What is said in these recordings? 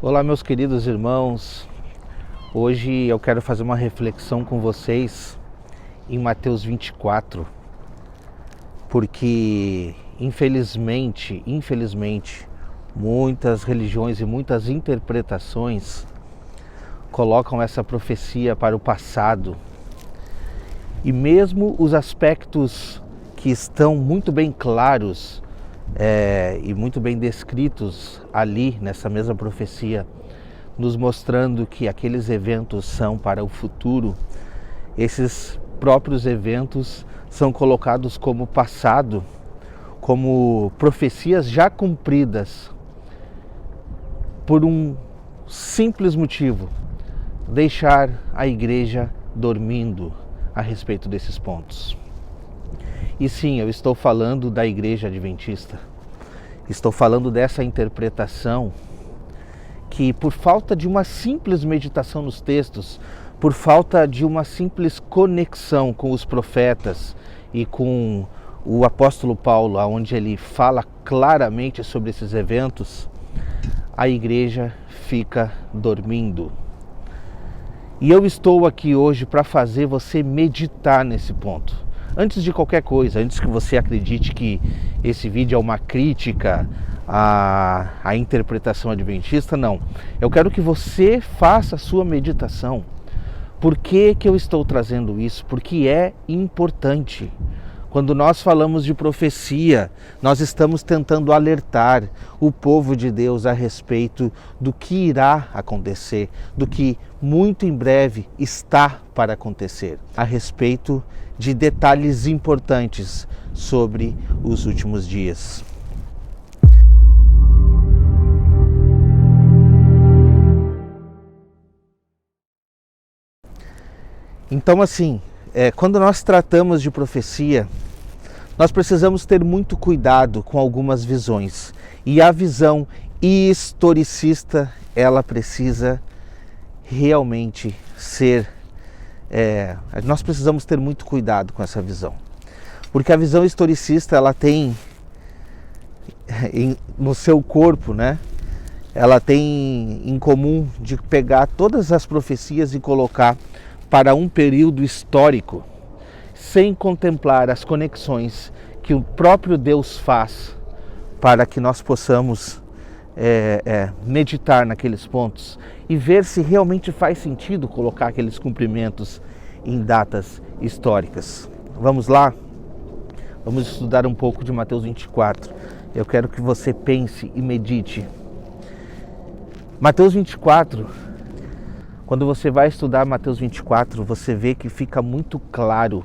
Olá, meus queridos irmãos. Hoje eu quero fazer uma reflexão com vocês em Mateus 24, porque infelizmente, muitas religiões e muitas interpretações colocam essa profecia para o passado. E mesmo os aspectos que estão muito bem claros e muito bem descritos ali nessa mesma profecia, nos mostrando que aqueles eventos são para o futuro, esses próprios eventos são colocados como passado, como profecias já cumpridas, por um simples motivo: deixar a igreja dormindo a respeito desses pontos. E sim, eu estou falando da Igreja Adventista. Estou falando dessa interpretação que, por falta de uma simples meditação nos textos, por falta de uma simples conexão com os profetas e com o apóstolo Paulo, onde ele fala claramente sobre esses eventos, a igreja fica dormindo. E eu estou aqui hoje para fazer você meditar nesse ponto. Antes de qualquer coisa, antes que você acredite que esse vídeo é uma crítica à interpretação adventista, não. Eu quero que você faça a sua meditação. Por que eu estou trazendo isso? Porque é importante. Quando nós falamos de profecia, nós estamos tentando alertar o povo de Deus a respeito do que irá acontecer, do que muito em breve está para acontecer, a respeito de detalhes importantes sobre os últimos dias. Então, assim, quando nós tratamos de profecia, nós precisamos ter muito cuidado com algumas visões. E a visão historicista, ela precisa realmente ser... nós precisamos ter muito cuidado com essa visão. Porque a visão historicista, ela tem no seu corpo, né? Ela tem em comum de pegar todas as profecias e colocar para um período histórico, sem contemplar as conexões que o próprio Deus faz para que nós possamos meditar naqueles pontos e ver se realmente faz sentido colocar aqueles cumprimentos em datas históricas. Vamos lá? Vamos estudar um pouco de Mateus 24. Eu quero que você pense e medite. Mateus 24, quando você vai estudar Mateus 24, você vê que fica muito claro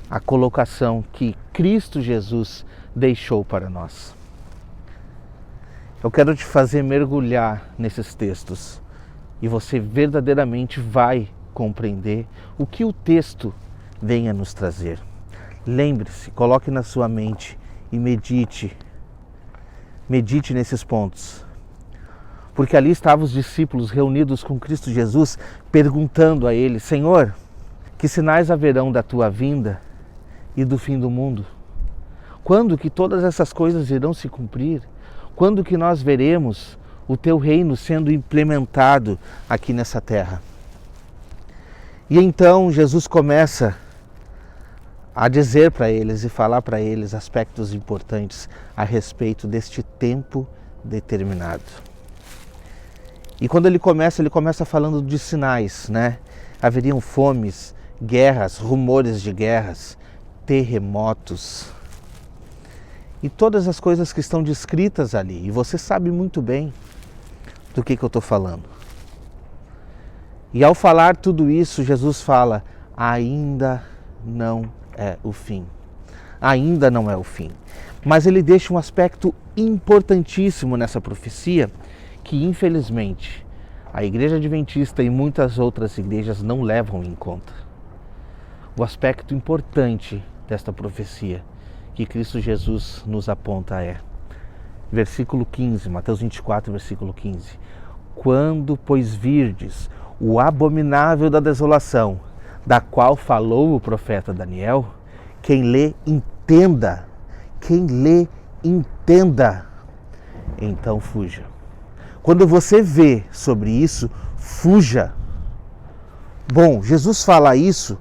a colocação que Cristo Jesus deixou para nós. Eu quero te fazer mergulhar nesses textos e você verdadeiramente vai compreender o que o texto vem a nos trazer. Lembre-se, coloque na sua mente e medite nesses pontos. Porque ali estavam os discípulos reunidos com Cristo Jesus, perguntando a ele: Senhor, que sinais haverão da tua vinda e do fim do mundo? Quando que todas essas coisas irão se cumprir? Quando que nós veremos o teu reino sendo implementado aqui nessa terra? E então Jesus começa a dizer para eles e falar para eles aspectos importantes a respeito deste tempo determinado. E quando ele começa falando de sinais, né? Haveriam fomes, guerras, rumores de guerras, terremotos e todas as coisas que estão descritas ali. E você sabe muito bem do que eu estou falando. E ao falar tudo isso, Jesus fala: ainda não é o fim. Ainda não é o fim. Mas ele deixa um aspecto importantíssimo nessa profecia que, infelizmente, a Igreja Adventista e muitas outras igrejas não levam em conta. O aspecto importante desta profecia que Cristo Jesus nos aponta é, versículo 15, Mateus 24, versículo 15. Quando, pois, virdes o abominável da desolação, da qual falou o profeta Daniel, quem lê, entenda, então fuja. Quando você vê sobre isso, fuja. Bom, Jesus fala isso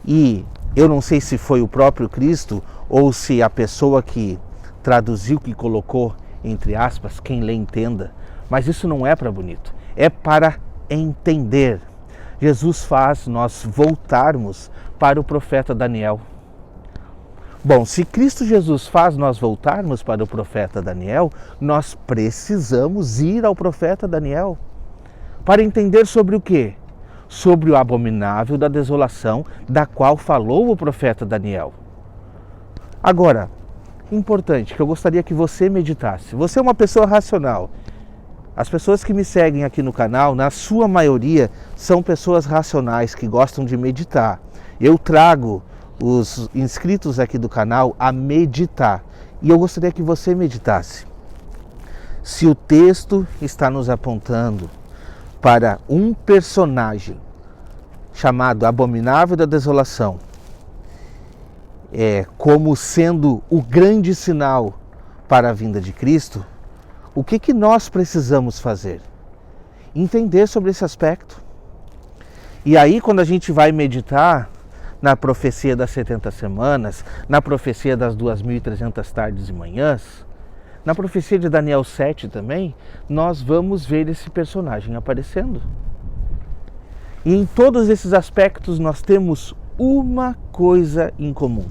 e eu não sei se foi o próprio Cristo ou se a pessoa que traduziu, que colocou entre aspas, quem lê entenda, mas isso não é para bonito, é para entender. Jesus faz nós voltarmos para o profeta Daniel. Bom, se Cristo Jesus faz nós voltarmos para o profeta Daniel, nós precisamos ir ao profeta Daniel para entender sobre o quê? Sobre o abominável da desolação da qual falou o profeta Daniel. Agora, importante, que eu gostaria que você meditasse. Você é uma pessoa racional. As pessoas que me seguem aqui no canal, na sua maioria, são pessoas racionais que gostam de meditar. Eu trago os inscritos aqui do canal a meditar. E eu gostaria que você meditasse. Se o texto está nos apontando para um personagem chamado Abominável da Desolação, como sendo o grande sinal para a vinda de Cristo, o que nós precisamos fazer? Entender sobre esse aspecto. E aí, quando a gente vai meditar na profecia das 70 semanas, na profecia das 2.300 tardes e manhãs, na profecia de Daniel 7 também, nós vamos ver esse personagem aparecendo. E em todos esses aspectos nós temos uma coisa em comum.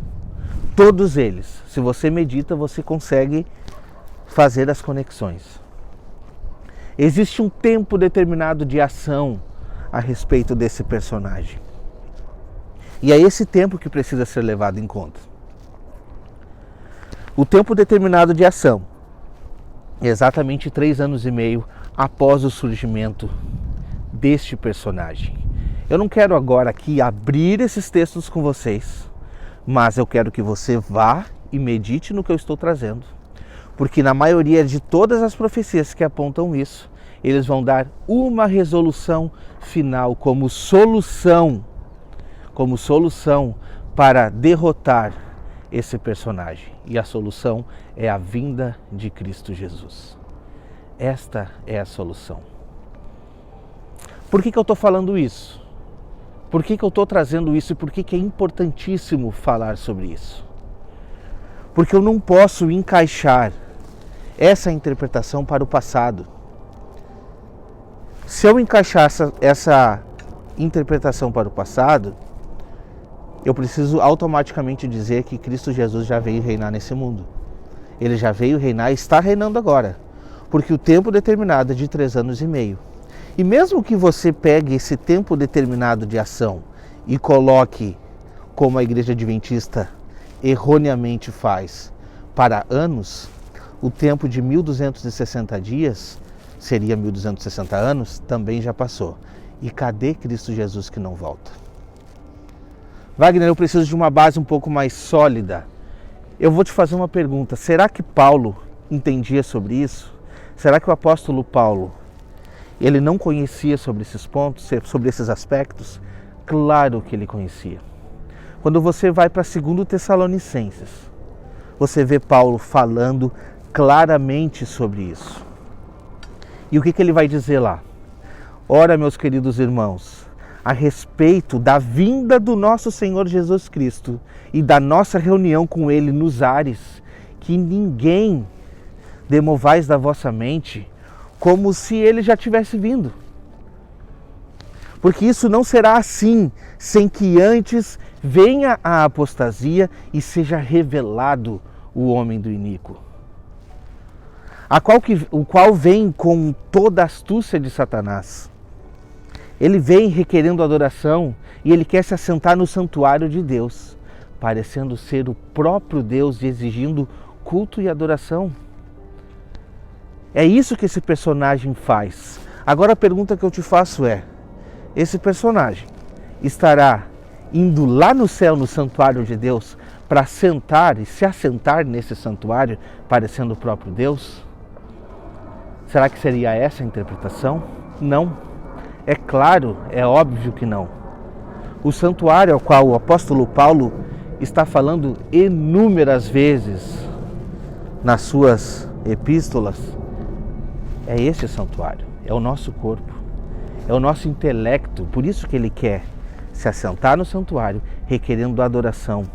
Todos eles, se você medita, você consegue fazer as conexões. Existe um tempo determinado de ação a respeito desse personagem. E é esse tempo que precisa ser levado em conta. O tempo determinado de ação, exatamente 3 anos e meio após o surgimento deste personagem. Eu não quero agora aqui abrir esses textos com vocês, mas eu quero que você vá e medite no que eu estou trazendo. Porque na maioria de todas as profecias que apontam isso, eles vão dar uma resolução final como solução para derrotar esse personagem. E a solução é a vinda de Cristo Jesus. Esta é a solução. Por que eu estou falando isso? Por que eu estou trazendo isso e por que é importantíssimo falar sobre isso? Porque eu não posso encaixar essa interpretação para o passado. Se eu encaixar essa interpretação para o passado, eu preciso automaticamente dizer que Cristo Jesus já veio reinar nesse mundo. Ele já veio reinar e está reinando agora. Porque o tempo determinado é de 3 anos e meio. E mesmo que você pegue esse tempo determinado de ação e coloque, como a Igreja Adventista erroneamente faz, para anos, o tempo de 1260 dias, seria 1260 anos, também já passou. E cadê Cristo Jesus que não volta? Wagner, eu preciso de uma base um pouco mais sólida. Eu vou te fazer uma pergunta. Será que Paulo entendia sobre isso? Será que o apóstolo Paulo, ele não conhecia sobre esses pontos, sobre esses aspectos? Claro que ele conhecia. Quando você vai para 2 Tessalonicenses, você vê Paulo falando claramente sobre isso. E o que ele vai dizer lá? Ora, meus queridos irmãos, a respeito da vinda do nosso Senhor Jesus Cristo e da nossa reunião com Ele nos ares, que ninguém demovais da vossa mente como se Ele já tivesse vindo. Porque isso não será assim, sem que antes venha a apostasia e seja revelado o homem do iníquo. O qual vem com toda a astúcia de Satanás. Ele vem requerendo adoração e ele quer se assentar no santuário de Deus, parecendo ser o próprio Deus e exigindo culto e adoração. É isso que esse personagem faz. Agora a pergunta que eu te faço é, esse personagem estará indo lá no céu, no santuário de Deus, para sentar e se assentar nesse santuário, parecendo o próprio Deus? Será que seria essa a interpretação? Não. É claro, é óbvio que não. O santuário ao qual o apóstolo Paulo está falando inúmeras vezes nas suas epístolas É esse santuário, é o nosso corpo, é o nosso intelecto. Por isso que ele quer se assentar no santuário, requerendo adoração.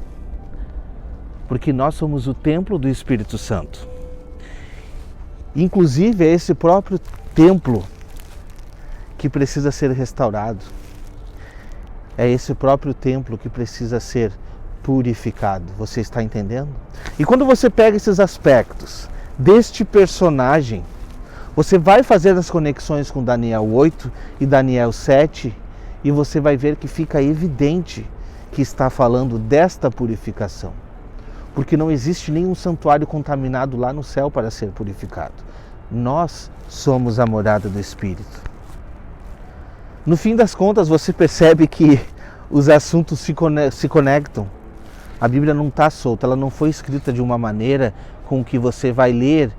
Porque nós somos o templo do Espírito Santo. Inclusive é esse próprio templo que precisa ser restaurado. É esse próprio templo que precisa ser purificado. Você está entendendo? E quando você pega esses aspectos deste personagem, você vai fazer as conexões com Daniel 8 e Daniel 7 e você vai ver que fica evidente que está falando desta purificação. Porque não existe nenhum santuário contaminado lá no céu para ser purificado. Nós somos a morada do Espírito. No fim das contas, você percebe que os assuntos se conectam. A Bíblia não está solta, ela não foi escrita de uma maneira com que você vai ler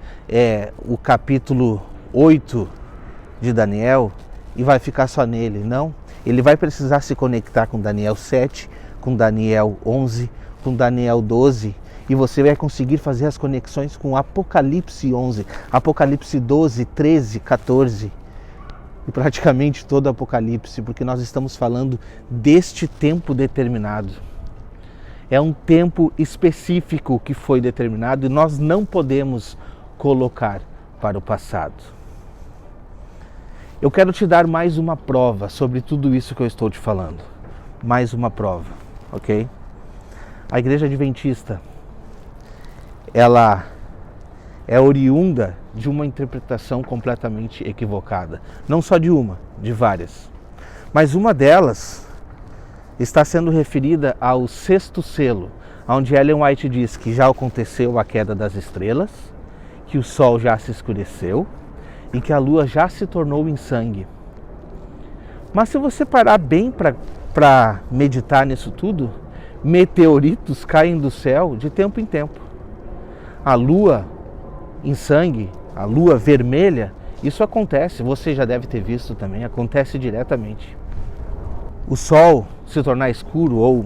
o capítulo 8 de Daniel e vai ficar só nele. Não, ele vai precisar se conectar com Daniel 7, com Daniel 11, com Daniel 12, e você vai conseguir fazer as conexões com Apocalipse 11, Apocalipse 12, 13, 14 e praticamente todo o Apocalipse, porque nós estamos falando deste tempo determinado. É um tempo específico que foi determinado e nós não podemos colocar para o passado. Eu quero te dar mais uma prova sobre tudo isso que eu estou te falando. Mais uma prova, ok? A Igreja Adventista, ela é oriunda de uma interpretação completamente equivocada. Não só de uma, de várias. Mas uma delas está sendo referida ao sexto selo, onde Ellen White diz que já aconteceu a queda das estrelas, que o sol já se escureceu e que a lua já se tornou em sangue. Mas se você parar bem para meditar nisso tudo, meteoritos caem do céu de tempo em tempo. A lua em sangue, a lua vermelha, isso acontece, você já deve ter visto também, acontece diretamente. O sol se tornar escuro ou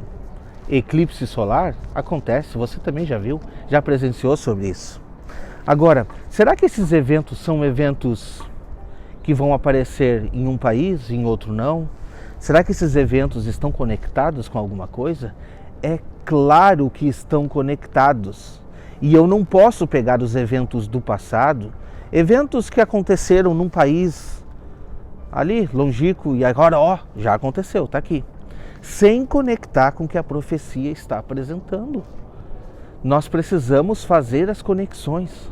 eclipse solar, acontece, você também já viu, já presenciou sobre isso. Agora, será que esses eventos são eventos que vão aparecer em um país, em outro não? Será que esses eventos estão conectados com alguma coisa? É claro que estão conectados. E eu não posso pegar os eventos do passado, eventos que aconteceram num país ali, longínquo, e agora, já aconteceu, está aqui. Sem conectar com o que a profecia está apresentando. Nós precisamos fazer as conexões.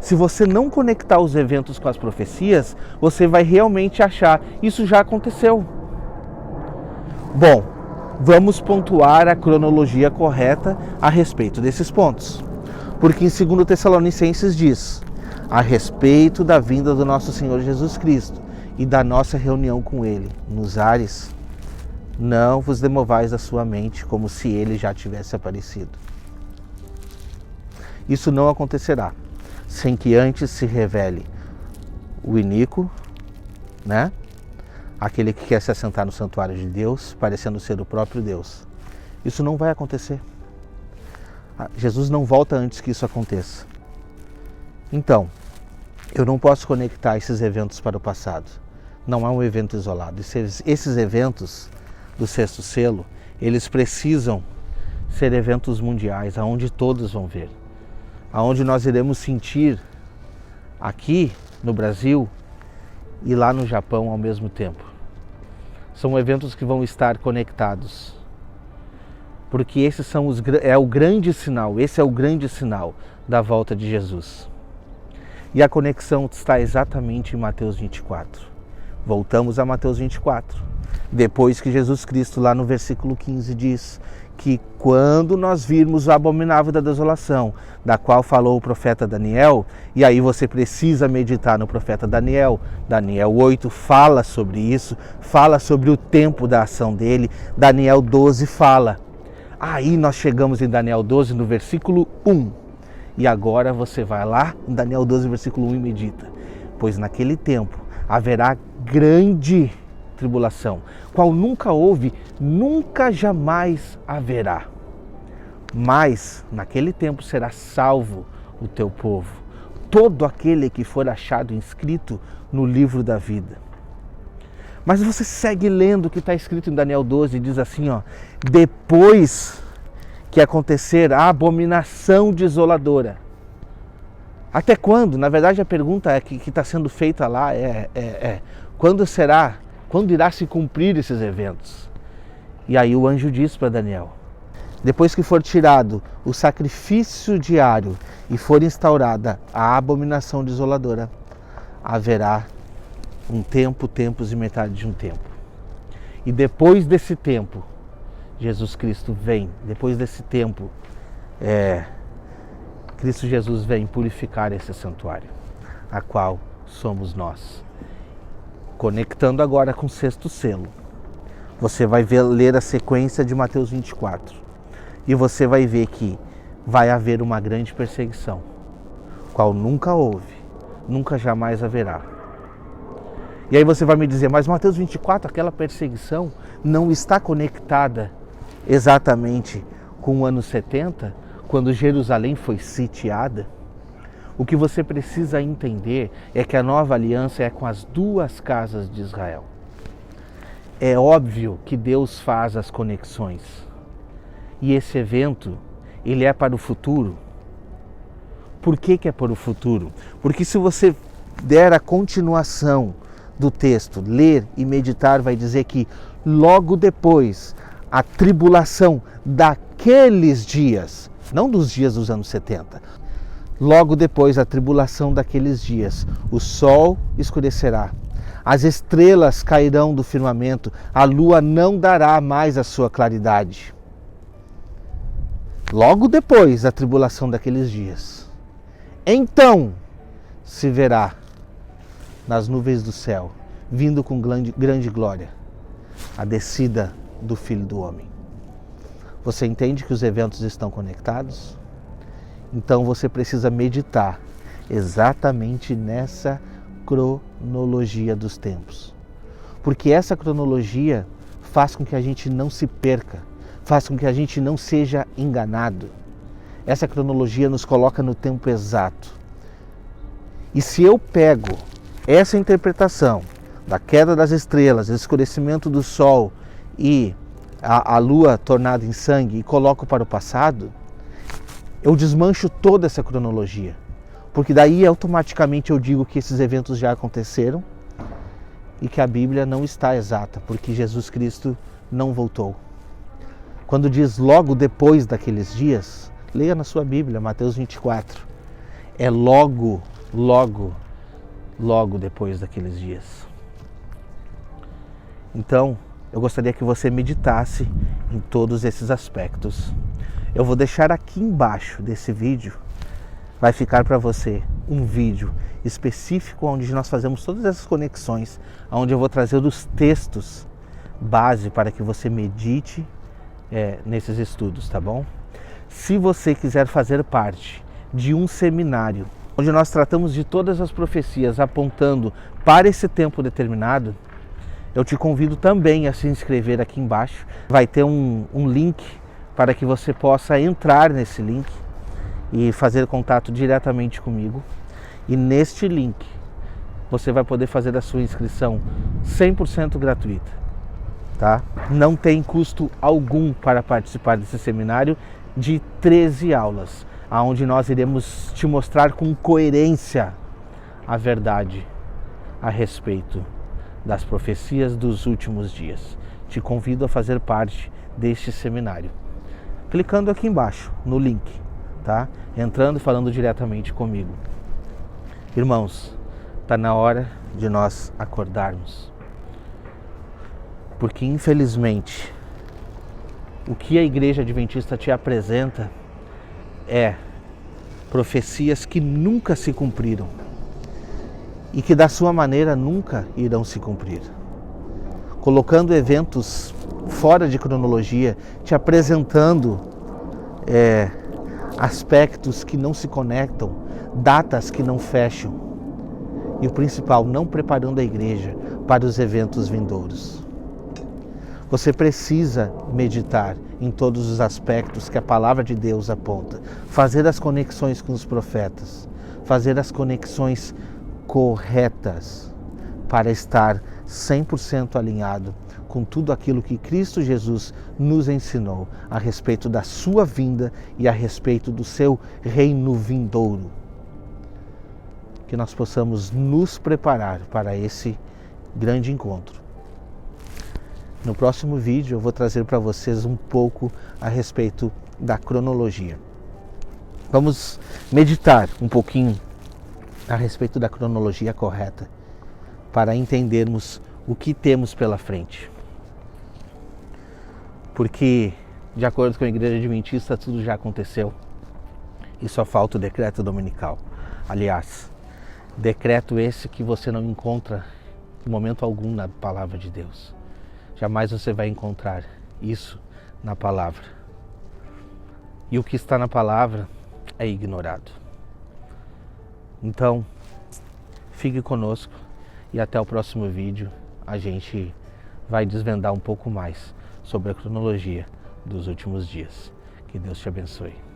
Se você não conectar os eventos com as profecias, você vai realmente achar, isso já aconteceu. Bom, vamos pontuar a cronologia correta a respeito desses pontos. Porque em 2 Tessalonicenses diz, a respeito da vinda do nosso Senhor Jesus Cristo e da nossa reunião com Ele nos ares, não vos demovais da sua mente como se Ele já tivesse aparecido. Isso não acontecerá sem que antes se revele o iníquo, né? Aquele que quer se assentar no santuário de Deus, parecendo ser o próprio Deus. Isso não vai acontecer. Jesus não volta antes que isso aconteça. Então, eu não posso conectar esses eventos para o passado. Não é um evento isolado. Esses eventos do sexto selo, eles precisam ser eventos mundiais, aonde todos vão ver. Aonde nós iremos sentir aqui no Brasil e lá no Japão ao mesmo tempo. São eventos que vão estar conectados. Porque é o grande sinal, esse é o grande sinal da volta de Jesus. E a conexão está exatamente em Mateus 24. Voltamos a Mateus 24. Depois que Jesus Cristo, lá no versículo 15, diz que quando nós virmos o abominável da desolação, da qual falou o profeta Daniel, e aí você precisa meditar no profeta Daniel, Daniel 8 fala sobre isso, fala sobre o tempo da ação dele, Daniel 12 fala. Aí nós chegamos em Daniel 12 no versículo 1, e agora você vai lá em Daniel 12, versículo 1 e medita. Pois naquele tempo haverá grande tribulação, qual nunca houve, nunca jamais haverá. Mas naquele tempo será salvo o teu povo. todo aquele que for achado inscrito no livro da vida. Mas você segue lendo o que está escrito em Daniel 12 e diz assim, ó, depois que acontecer a abominação desoladora. Até quando? Na verdade a pergunta que está sendo feita lá quando será, quando irá se cumprir esses eventos? E aí o anjo diz para Daniel, depois que for tirado o sacrifício diário e for instaurada a abominação desoladora, haverá um tempo, tempos e metade de um tempo. E depois desse tempo, Jesus Cristo vem, depois desse tempo, Cristo Jesus vem purificar esse santuário, a qual somos nós. Conectando agora com o sexto selo, você vai ler a sequência de Mateus 24 e você vai ver que vai haver uma grande perseguição, qual nunca houve, nunca jamais haverá. E aí você vai me dizer, mas Mateus 24, aquela perseguição não está conectada exatamente com o ano 70, quando Jerusalém foi sitiada? O que você precisa entender é que a nova aliança é com as duas casas de Israel. É óbvio que Deus faz as conexões. E esse evento, ele é para o futuro. Por que é para o futuro? Porque se você der a continuação do texto, ler e meditar, vai dizer que logo depois a tribulação daqueles dias, não dos dias dos anos 70, logo depois a tribulação daqueles dias, o sol escurecerá, as estrelas cairão do firmamento, a lua não dará mais a sua claridade. Logo depois da tribulação daqueles dias, então se verá nas nuvens do céu, vindo com grande glória, a descida do Filho do Homem. Você entende que os eventos estão conectados? Então você precisa meditar exatamente nessa cronologia dos tempos. Porque essa cronologia faz com que a gente não se perca, faz com que a gente não seja enganado. Essa cronologia nos coloca no tempo exato. E se eu pego essa interpretação da queda das estrelas, escurecimento do sol e a lua tornada em sangue e coloco para o passado, eu desmancho toda essa cronologia. Porque daí automaticamente eu digo que esses eventos já aconteceram e que a Bíblia não está exata, porque Jesus Cristo não voltou. Quando diz logo depois daqueles dias, leia na sua Bíblia, Mateus 24. É logo depois daqueles dias. Então, eu gostaria que você meditasse em todos esses aspectos. Eu vou deixar aqui embaixo desse vídeo, vai ficar para você um vídeo específico onde nós fazemos todas essas conexões, onde eu vou trazer os textos base para que você medite nesses estudos, tá bom? Se você quiser fazer parte de um seminário onde nós tratamos de todas as profecias apontando para esse tempo determinado, eu te convido também a se inscrever aqui embaixo. Vai ter um link para que você possa entrar nesse link e fazer contato diretamente comigo. E neste link você vai poder fazer a sua inscrição 100% gratuita, tá? Não tem custo algum para participar desse seminário de 13 aulas, onde nós iremos te mostrar com coerência a verdade a respeito das profecias dos últimos dias. Te convido a fazer parte deste seminário, clicando aqui embaixo no link, tá? Entrando e falando diretamente comigo. Irmãos, está na hora de nós acordarmos, porque infelizmente o que a Igreja Adventista te apresenta é profecias que nunca se cumpriram e que da sua maneira nunca irão se cumprir, colocando eventos fora de cronologia, te apresentando aspectos que não se conectam, datas que não fecham e o principal, não preparando a igreja para os eventos vindouros. Você precisa meditar em todos os aspectos que a palavra de Deus aponta, fazer as conexões com os profetas. fazer as conexões corretas para estar 100% alinhado com tudo aquilo que Cristo Jesus nos ensinou a respeito da sua vinda e a respeito do seu reino vindouro. Que nós possamos nos preparar para esse grande encontro. No próximo vídeo eu vou trazer para vocês um pouco a respeito da cronologia. Vamos meditar um pouquinho a respeito da cronologia correta para entendermos o que temos pela frente. Porque, de acordo com a Igreja Adventista, tudo já aconteceu e só falta o decreto dominical. Aliás, decreto esse que você não encontra em momento algum na palavra de Deus. Jamais você vai encontrar isso na palavra. E o que está na palavra é ignorado. Então, fique conosco e até o próximo vídeo a gente vai desvendar um pouco mais sobre a cronologia dos últimos dias. Que Deus te abençoe.